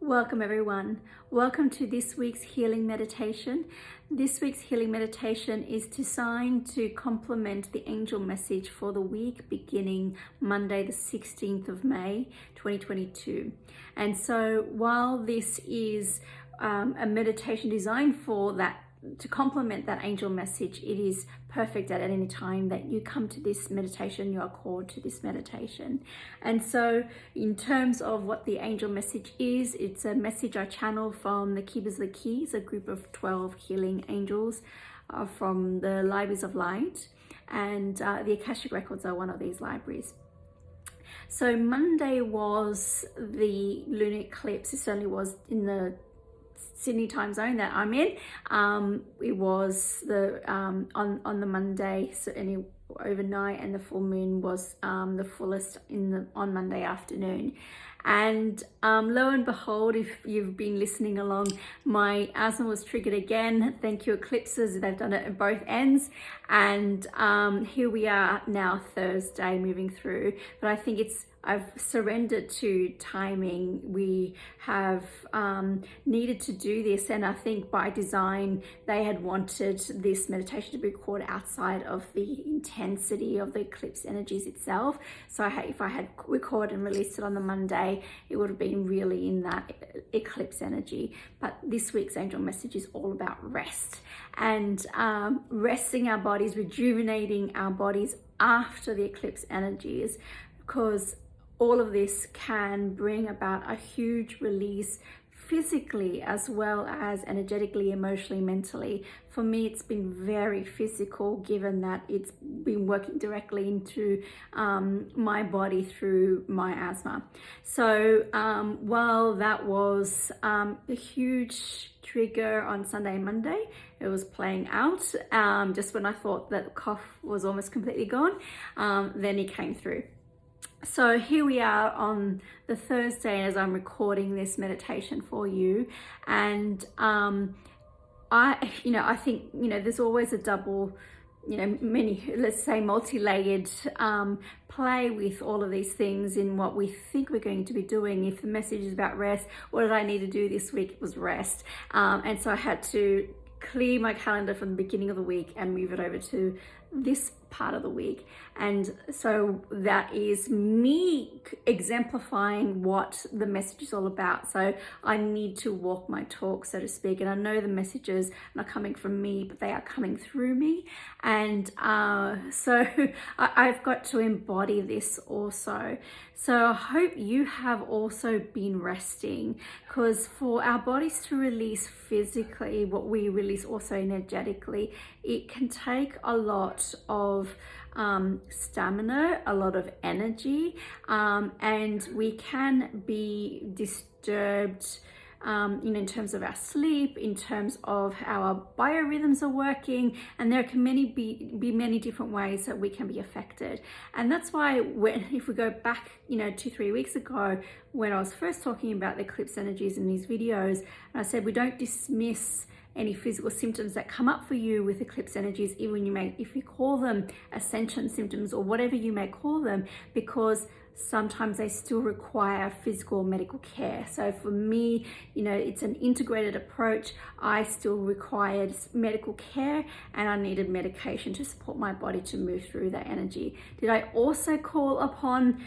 Welcome everyone. Welcome to this week's healing meditation. This week's healing meditation is designed to complement the angel message for the week beginning Monday the 16th of May 2022. And so while this is a meditation designed for that, to complement that angel message, it is perfect at any time that you come to this meditation, you are called to this meditation. And so in terms of what the angel message is, it's a message I channel from the Keepers of the Keys, a group of 12 healing angels from the Libraries of Light, and the Akashic Records are one of these libraries. So Monday was the lunar eclipse. It certainly was in the Sydney time zone that I'm in. It was the on the Monday, certainly overnight, and the full moon was the fullest on Monday afternoon. And lo and behold, if you've been listening along, my asthma was triggered again. Thank you, eclipses. They've done it at both ends. And here we are now, Thursday, moving through. But I think I've surrendered to timing. We have needed to do this, and I think by design they had wanted this meditation to be recorded outside of the intensity of the eclipse energies itself. So if I had recorded and released it on the Monday, it would have been really in that eclipse energy. But this week's angel message is all about rest and resting our bodies, rejuvenating our bodies after the eclipse energies, because all of this can bring about a huge release physically as well as energetically, emotionally, mentally. For me, it's been very physical, given that it's been working directly into my body through my asthma. So while that was a huge trigger on Sunday and Monday, it was playing out just when I thought that the cough was almost completely gone, then it came through. So here we are on the Thursday as I'm recording this meditation for you. And I think, there's always a double, let's say multi-layered play with all of these things in what we think we're going to be doing. If the message is about rest, what did I need to do this week? It was rest. And so I had to clear my calendar from the beginning of the week and move it over to this part of the week. And so that is me exemplifying what the message is all about. So I need to walk my talk, so to speak, and I know the messages are not coming from me, but they are coming through me. And so I've got to embody this also. So I hope you have also been resting, because for our bodies to release physically what we release also energetically, it can take a lot of stamina, a lot of energy, and we can be disturbed in terms of our sleep, in terms of how our biorhythms are working, and there can be many different ways that we can be affected. And that's why if we go back 2-3 weeks ago, when I was first talking about the eclipse energies in these videos, and I said we don't dismiss any physical symptoms that come up for you with eclipse energies, even if you call them ascension symptoms or whatever you may call them, because sometimes they still require physical medical care. So for me, it's an integrated approach. I still required medical care, and I needed medication to support my body to move through that energy. Did I also call upon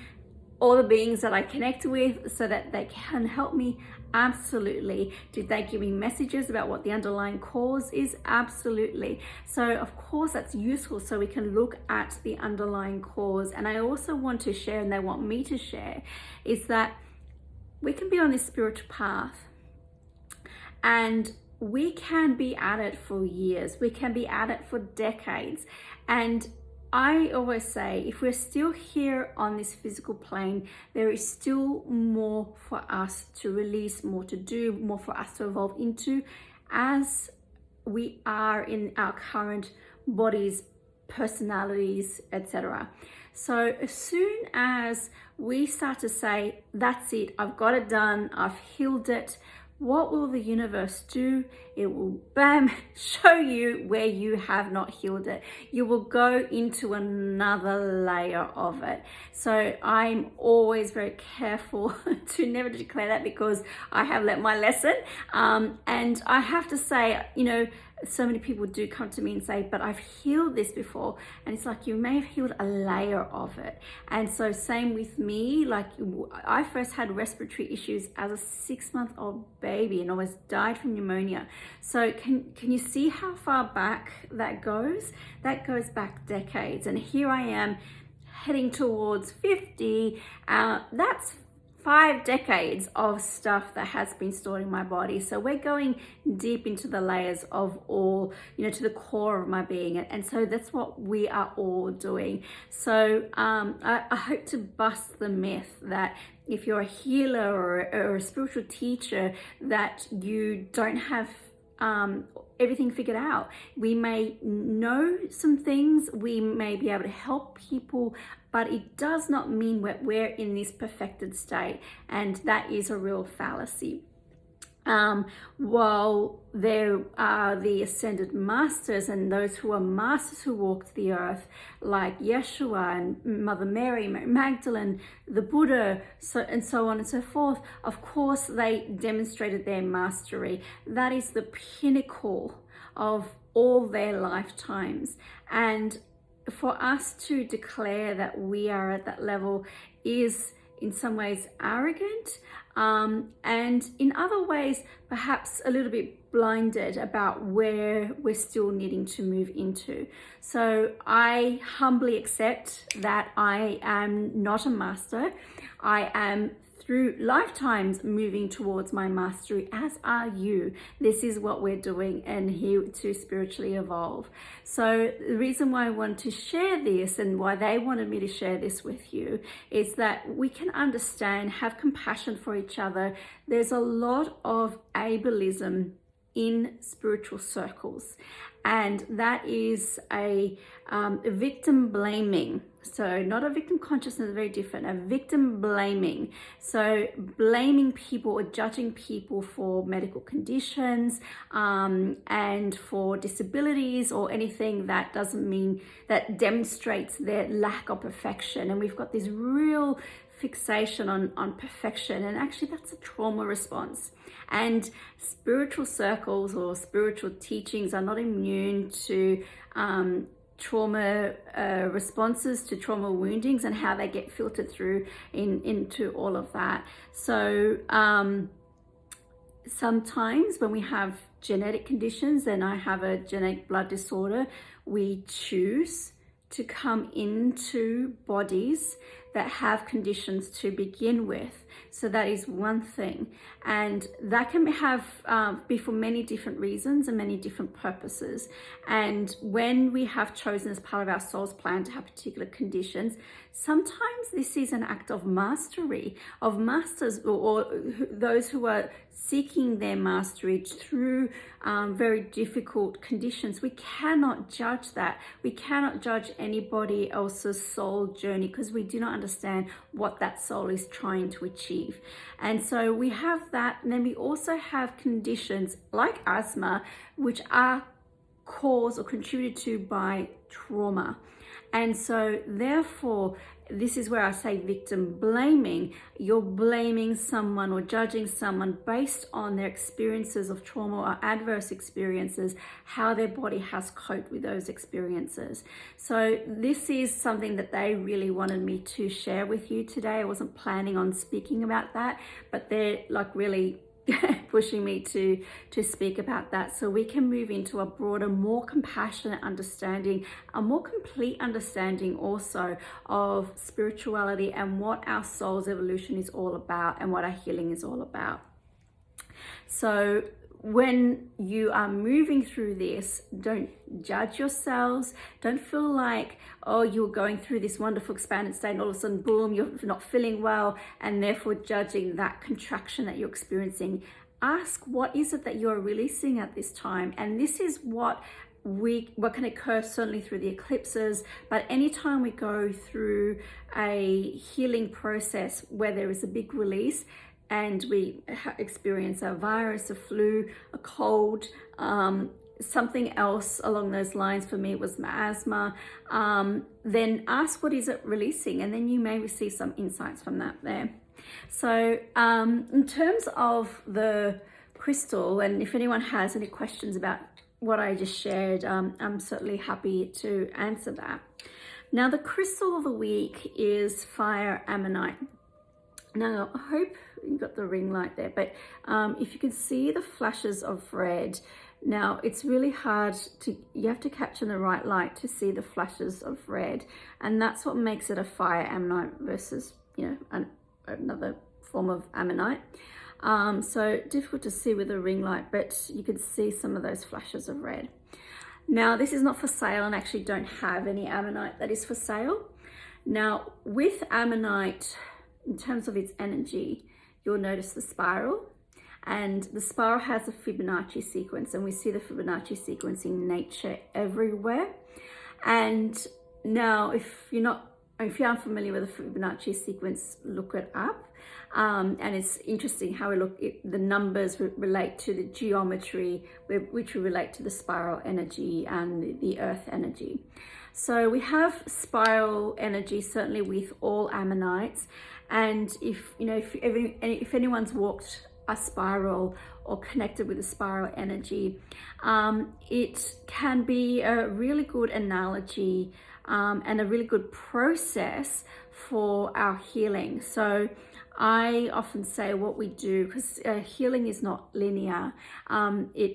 all the beings that I connect with so that they can help me? Absolutely. Did they give me messages about what the underlying cause is? Absolutely. So of course that's useful, so we can look at the underlying cause. And I also want to share, and they want me to share, is that we can be on this spiritual path and we can be at it for years. We can be at it for decades. And I always say, if we're still here on this physical plane, there is still more for us to release, more to do, more for us to evolve into as we are in our current bodies, personalities, etc. So as soon as we start to say, that's it, I've got it done, I've healed it, what will the universe do? It will, bam, show you where you have not healed it. You will go into another layer of it. So I'm always very careful to never declare that, because I have learnt my lesson. And I have to say, you know, so many people do come to me and say, but I've healed this before. And it's like, you may have healed a layer of it. And so same with me, like I first had respiratory issues as a 6-month-old baby and almost died from pneumonia. So can you see how far back that goes? That goes back decades. And here I am heading towards 50. That's 5 decades of stuff that has been stored in my body. So we're going deep into the layers of all, you know, to the core of my being. And so that's what we are all doing. So I hope to bust the myth that if you're a healer or a spiritual teacher, that you don't have everything figured out. We may know some things, we may be able to help people, but it does not mean we're in this perfected state, and that is a real fallacy. While there are the ascended masters and those who are masters who walked the earth, like Yeshua and Mother Mary, Mary Magdalene, the Buddha, and so on and so forth, of course they demonstrated their mastery. That is the pinnacle of all their lifetimes. And for us to declare that we are at that level is in some ways arrogant, and in other ways perhaps a little bit blinded about where we're still needing to move into. So I humbly accept that I am not a master. I am through lifetimes moving towards my mastery, as are you. This is what we're doing, and here to spiritually evolve. So the reason why I want to share this and why they wanted me to share this with you is that we can understand, have compassion for each other. There's a lot of ableism in spiritual circles, and that is a victim blaming. So not a victim consciousness, very different, a victim blaming. So blaming people or judging people for medical conditions and for disabilities or anything that doesn't mean, that demonstrates their lack of perfection. And we've got this real fixation on perfection, and actually that's a trauma response. And spiritual circles or spiritual teachings are not immune to trauma responses, to trauma woundings, and how they get filtered through into all of that. So sometimes when we have genetic conditions, and I have a genetic blood disorder, we choose to come into bodies that have conditions to begin with. So that is one thing, and that can be for many different reasons and many different purposes. And when we have chosen as part of our soul's plan to have particular conditions, sometimes this is an act of mastery, of masters, or those who are seeking their mastery through very difficult conditions. We cannot judge that. We cannot judge anybody else's soul journey, because we do not understand what that soul is trying to achieve. And so we have that, and then we also have conditions like asthma, which are caused or contributed to by trauma. And so therefore, this is where I say victim blaming. You're blaming someone or judging someone based on their experiences of trauma or adverse experiences, how their body has coped with those experiences. So this is something that they really wanted me to share with you today. I wasn't planning on speaking about that, but they're like really pushing me to speak about that, so we can move into a broader, more compassionate understanding, a more complete understanding also of spirituality and what our soul's evolution is all about and what our healing is all about. So when you are moving through this, don't judge yourselves. Don't feel like, oh, you're going through this wonderful expanded state and all of a sudden, boom, you're not feeling well, and therefore judging that contraction that you're experiencing. Ask, what is it that you're releasing at this time? And this is what can occur certainly through the eclipses, but anytime we go through a healing process where there is a big release, and we experience a virus, a flu, a cold, something else along those lines. For me, it was my asthma. Then ask, what is it releasing? And then you may receive some insights from that there. So in terms of the crystal, and if anyone has any questions about what I just shared, I'm certainly happy to answer that. Now, the crystal of the week is fire Ammonite. Now, I hope you got the ring light there, but if you can see the flashes of red, now it's really hard to, you have to capture the right light to see the flashes of red, and that's what makes it a fire Ammonite versus, you know, another form of Ammonite. So difficult to see with a ring light, but you can see some of those flashes of red. Now, this is not for sale, and actually don't have any Ammonite that is for sale. Now, with Ammonite, in terms of its energy, you'll notice the spiral, and the spiral has a Fibonacci sequence, and we see the Fibonacci sequence in nature everywhere. And now, if you aren't familiar with the Fibonacci sequence, look it up. And it's interesting how the numbers relate to the geometry, which relate to the spiral energy and the earth energy. So we have spiral energy certainly with all Ammonites. And if anyone's walked a spiral or connected with a spiral energy, it can be a really good analogy and a really good process for our healing. So I often say what we do, because healing is not linear,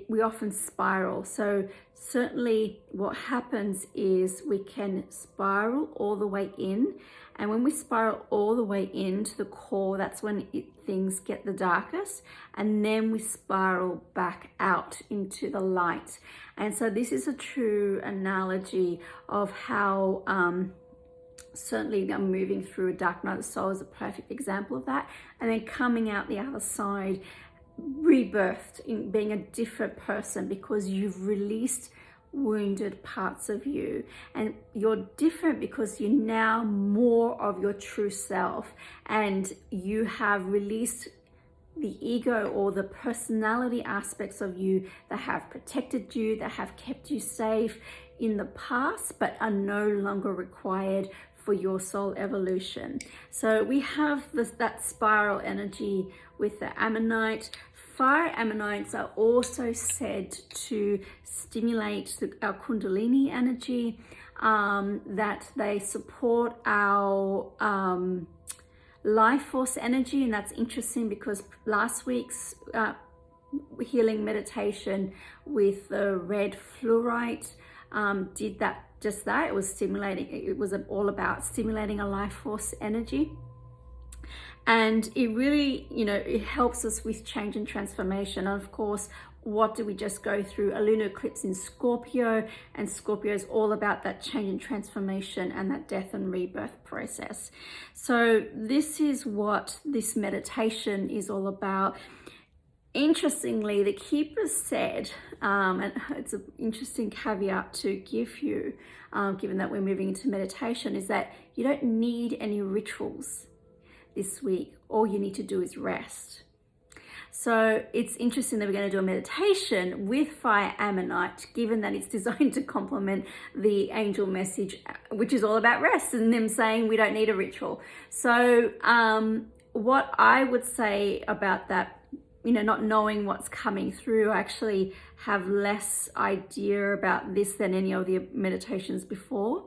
we often spiral. So certainly what happens is we can spiral all the way in, and when we spiral all the way into the core, that's when things get the darkest, and then we spiral back out into the light. And so this is a true analogy of how certainly I'm moving through a dark night of the soul is a perfect example of that, and then coming out the other side rebirthed in being a different person, because you've released wounded parts of you, and you're different because you're now more of your true self, and you have released the ego or the personality aspects of you that have protected you, that have kept you safe in the past, but are no longer required for your soul evolution. So we have that spiral energy with the Ammonite. Fire Ammonites are also said to stimulate our Kundalini energy, that they support our life force energy. And that's interesting because last week's healing meditation with the red fluorite did that. Just that, it was stimulating. It was all about stimulating a life force energy, and it really, it helps us with change and transformation. And of course, what do we just go through? A lunar eclipse in Scorpio, and Scorpio is all about that change and transformation and that death and rebirth process. So this is what this meditation is all about. Interestingly, the keepers said, and it's an interesting caveat to give you, given that we're moving into meditation, is that you don't need any rituals this week. All you need to do is rest. So it's interesting that we're going to do a meditation with fire Ammonite, given that it's designed to complement the angel message, which is all about rest, and them saying we don't need a ritual. So what I would say about that, not knowing what's coming through, I actually have less idea about this than any of the meditations before.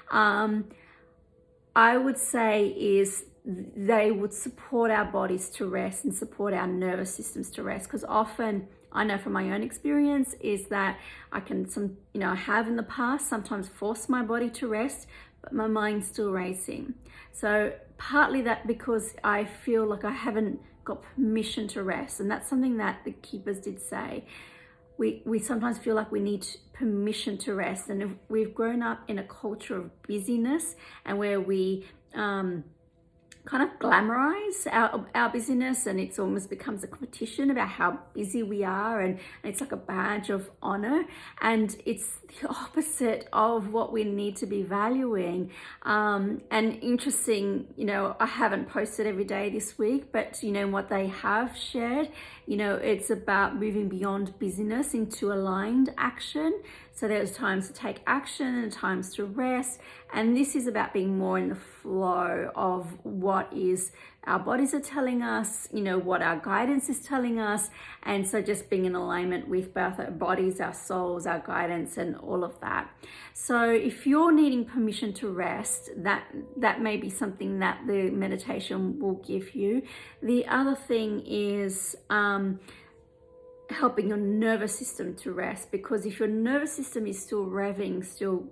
I would say is they would support our bodies to rest and support our nervous systems to rest, because often I know from my own experience is that I have in the past sometimes forced my body to rest, but my mind's still racing. So partly that because I feel like I haven't got permission to rest, and that's something that the keepers did say. We sometimes feel like we need permission to rest, and if we've grown up in a culture of busyness and where we kind of glamorize our busyness, and it almost becomes a competition about how busy we are, and it's like a badge of honor, and it's the opposite of what we need to be valuing. And interesting, you know, I haven't posted every day this week, but you know what they have shared, you know, it's about moving beyond busyness into aligned action. So there's times to take action and times to rest. And this is about being more in the flow of what is our bodies are telling us, you know, what our guidance is telling us. And so just being in alignment with both our bodies, our souls, our guidance, and all of that. So if you're needing permission to rest, that may be something that the meditation will give you. The other thing is helping your nervous system to rest, because if your nervous system is still revving, still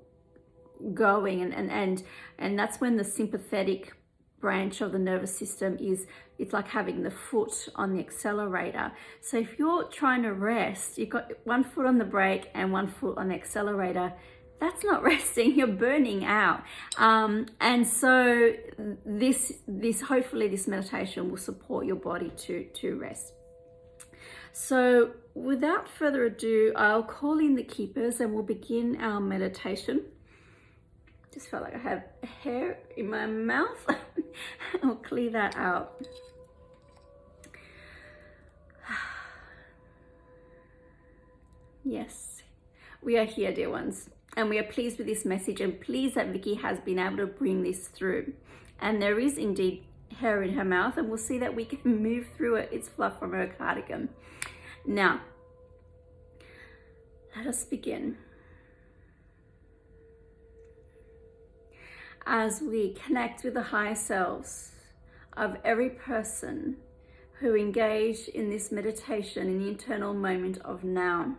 going, and that's when the sympathetic branch of the nervous system is, it's like having the foot on the accelerator. So if you're trying to rest, you've got one foot on the brake and one foot on the accelerator, that's not resting, you're burning out. And so this hopefully this meditation will support your body to rest. So without further ado, I'll call in the keepers and we'll begin our meditation. Just felt like I have a hair in my mouth. I'll clear that out. Yes, we are here, dear ones, and we are pleased with this message and pleased that Vicky has been able to bring this through. And there is indeed hair in her mouth, and we'll see that we can move through it. It's fluff from her cardigan. Now, let us begin. As we connect with the higher selves of every person who engaged in this meditation in the internal moment of now.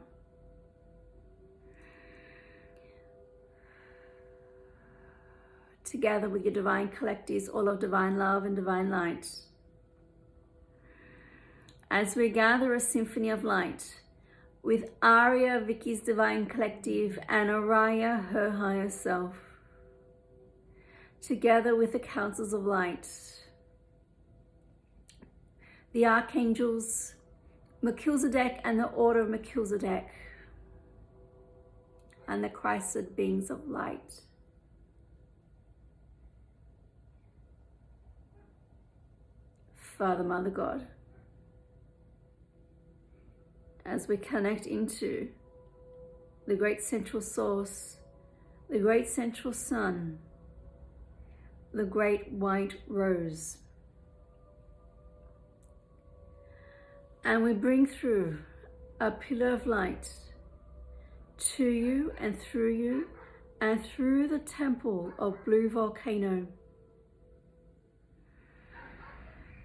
Together with your divine collectives, all of divine love and divine light. As we gather a symphony of light with Aria, Vicky's divine collective, and Araya, her higher self, together with the councils of light, the archangels, Melchizedek and the order of Melchizedek, and the Christed beings of light. Father, Mother, God, as we connect into the great central source, the great central sun, the great white rose. And we bring through a pillar of light to you and through the temple of Blue Volcano,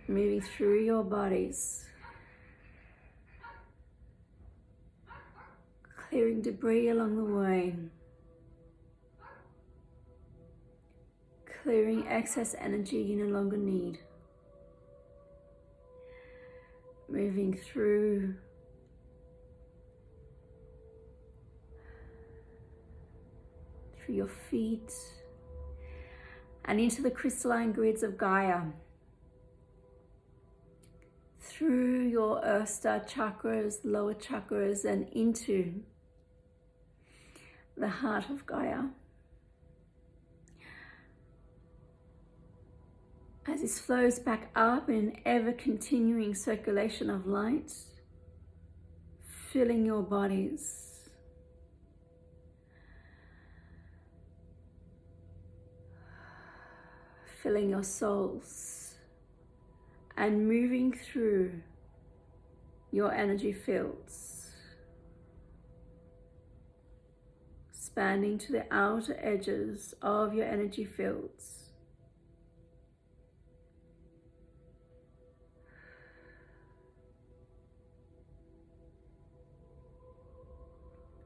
moving through your bodies, clearing debris along the way, clearing excess energy you no longer need, moving through your feet and into the crystalline grids of Gaia, through your earth star chakras, lower chakras, and into the heart of Gaia. As this flows back up in an ever-continuing circulation of light, filling your bodies, filling your souls, and moving through your energy fields, expanding to the outer edges of your energy fields.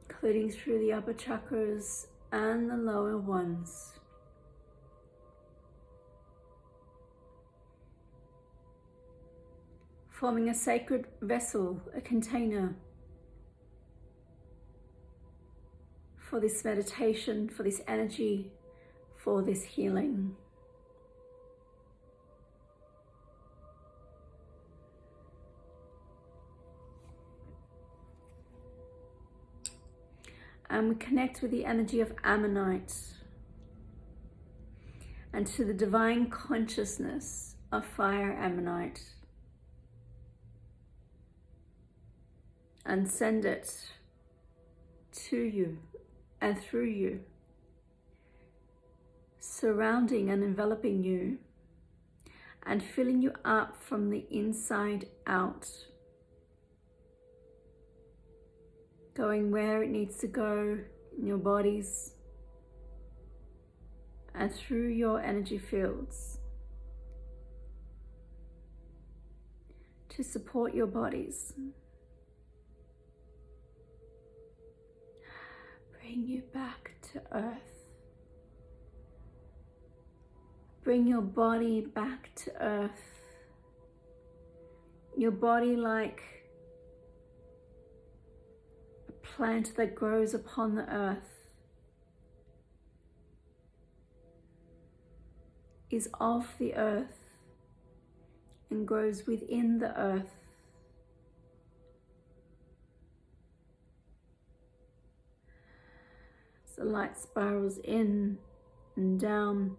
Including through the upper chakras and the lower ones. Forming a sacred vessel, a container for this meditation, for this energy, for this healing. And we connect with the energy of Ammonite and to the divine consciousness of fire Ammonite, and send it to you and through you, surrounding and enveloping you and filling you up from the inside out, going where it needs to go in your bodies and through your energy fields to support your bodies. Bring you back to earth. Bring your body back to earth. Your body like a plant that grows upon the earth, is of the earth and grows within the earth. The light spirals in and down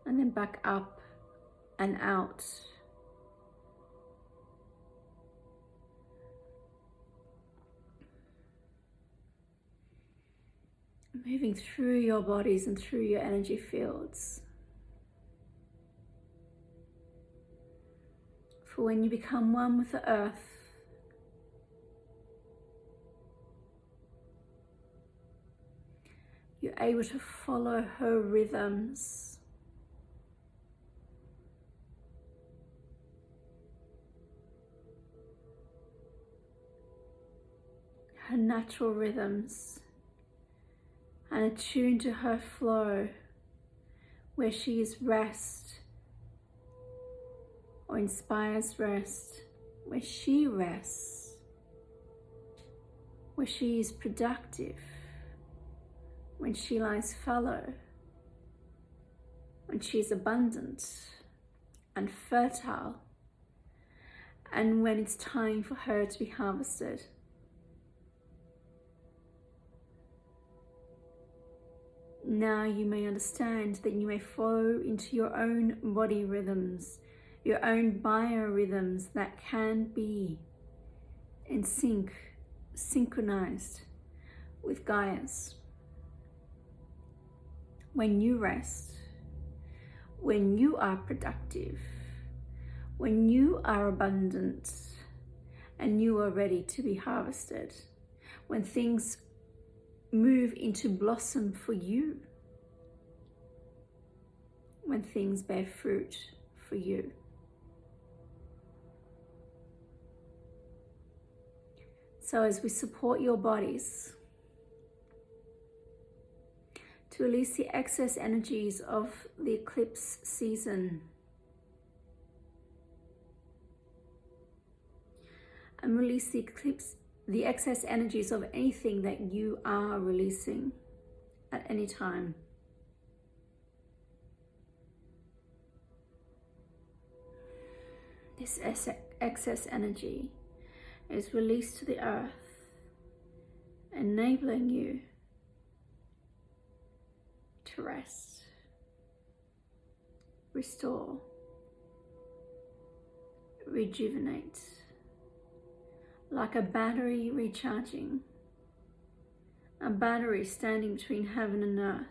and then back up and out. Moving through your bodies and through your energy fields. For when you become one with the earth, you're able to follow her rhythms. Her natural rhythms, and attune to her flow, where she is rest or inspires rest, where she rests, where she is productive, when she lies fallow, when she is abundant and fertile, and when it's time for her to be harvested. Now you may understand that you may flow into your own body rhythms, your own biorhythms that can be in synchronized with Gaia's. When you rest, when you are productive, when you are abundant and you are ready to be harvested, when things move into blossom for you, when things bear fruit for you. So as we support your bodies to release the excess energies of the eclipse season, and release the excess energies of anything that you are releasing at any time. This excess energy is released to the earth, enabling you to rest, restore, rejuvenate, like a battery recharging, a battery standing between heaven and earth,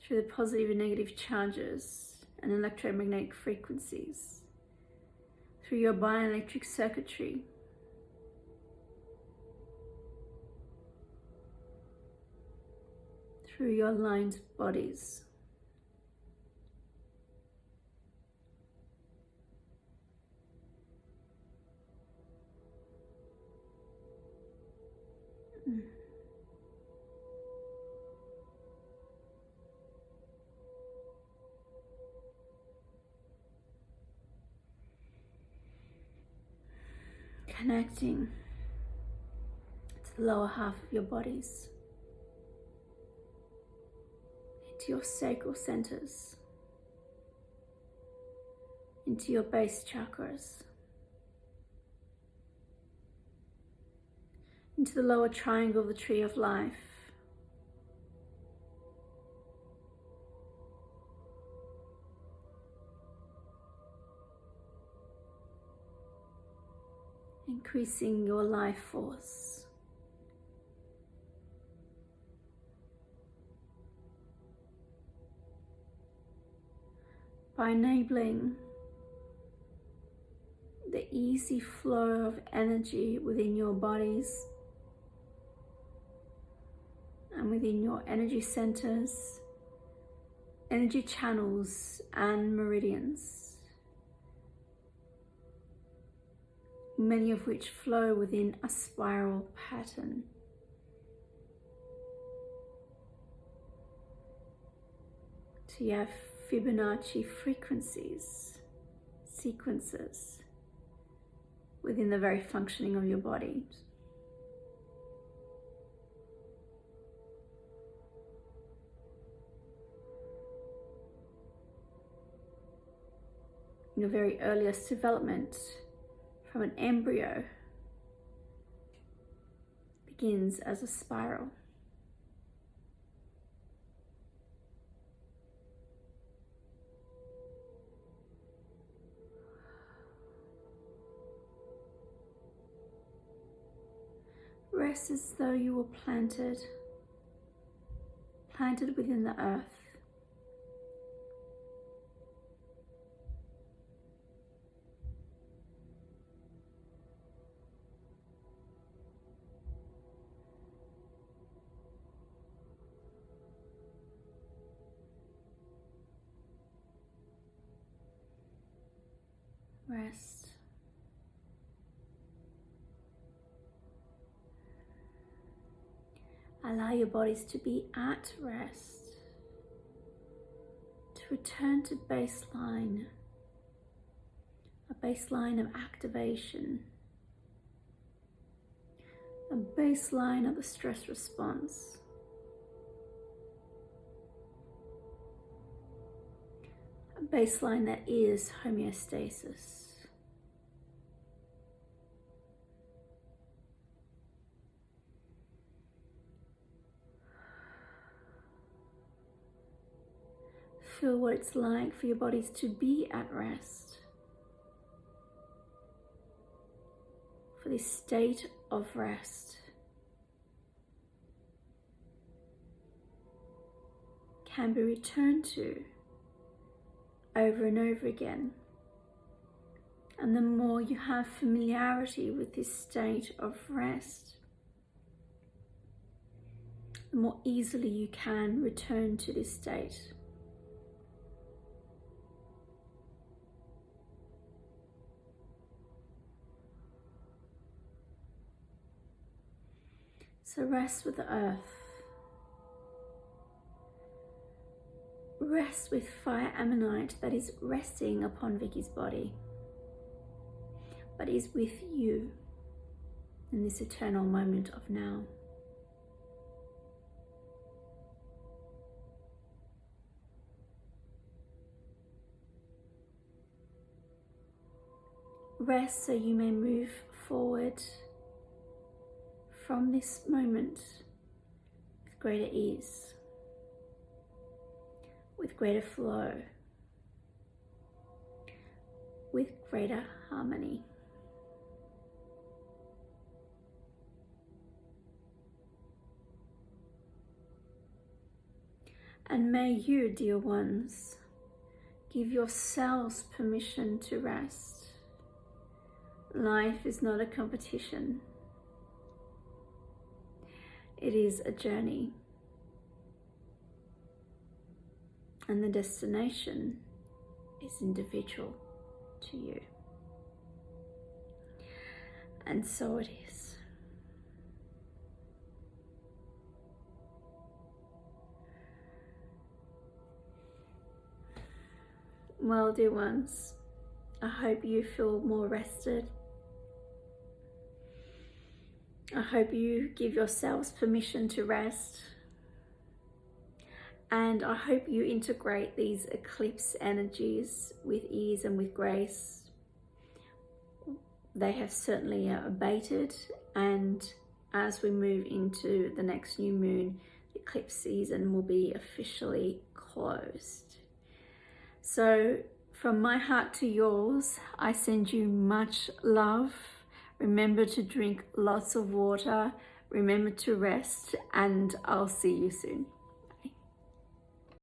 through the positive and negative charges and electromagnetic frequencies, through your bioelectric circuitry, through your aligned bodies. Connecting to the lower half of your bodies, into your sacral centers, into your base chakras, into the lower triangle of the tree of life. Increasing your life force. By enabling the easy flow of energy within your bodies and within your energy centers, energy channels and meridians, many of which flow within a spiral pattern. So you have Fibonacci frequencies, sequences within the very functioning of your body. In your very earliest development, from an embryo, begins as a spiral. Rest as though you were planted within the earth. Rest. Allow your bodies to be at rest, to return to baseline, a baseline of activation, a baseline of the stress response. A baseline that is homeostasis. Feel what it's like for your bodies to be at rest, for this state of rest. Can be returned to over and over again. And the more you have familiarity with this state of rest, the more easily you can return to this state. So rest with the earth. Rest with fire Ammonite that is resting upon Vicky's body, but is with you in this eternal moment of now. Rest so you may move forward from this moment with greater ease, with greater flow, with greater harmony. And may you, dear ones, give yourselves permission to rest. Life is not a competition. It is a journey. And the destination is individual to you. And so it is. Well, dear ones, I hope you feel more rested. I hope you give yourselves permission to rest. And I hope you integrate these eclipse energies with ease and with grace. They have certainly abated and as we move into the next new moon, the eclipse season will be officially closed. So from my heart to yours, I send you much love. Remember to drink lots of water. Remember to rest, and I'll see you soon.